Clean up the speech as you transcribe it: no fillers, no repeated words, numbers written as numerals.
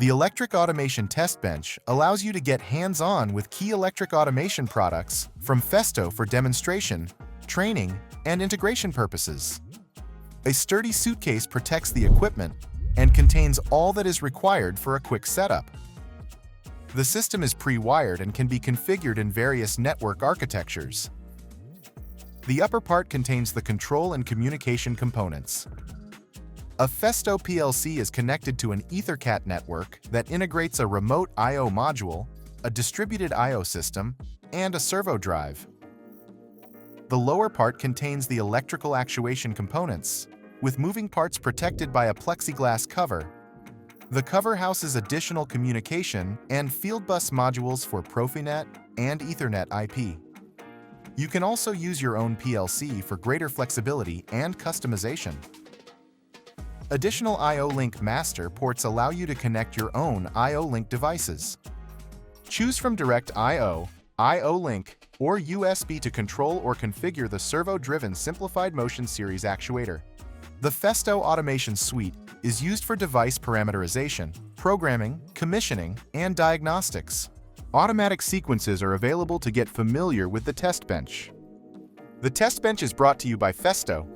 The Electric Automation Test Bench allows you to get hands-on with key electric automation products from Festo for demonstration, training, and integration purposes. A sturdy suitcase protects the equipment and contains all that is required for a quick setup. The system is pre-wired and can be configured in various network architectures. The upper part contains the control and communication components. A Festo PLC is connected to an EtherCAT network that integrates a remote I/O module, a distributed I/O system, and a servo drive. The lower part contains the electrical actuation components, with moving parts protected by a plexiglass cover. The cover houses additional communication and field bus modules for Profinet and Ethernet IP. You can also use your own PLC for greater flexibility and customization. Additional I/O Link master ports allow you to connect your own I/O Link devices. Choose from Direct I/O, I/O Link, or USB to control or configure the servo-driven Simplified Motion Series actuator. The Festo Automation Suite is used for device parameterization, programming, commissioning, and diagnostics. Automatic sequences are available to get familiar with the test bench. The test bench is brought to you by Festo,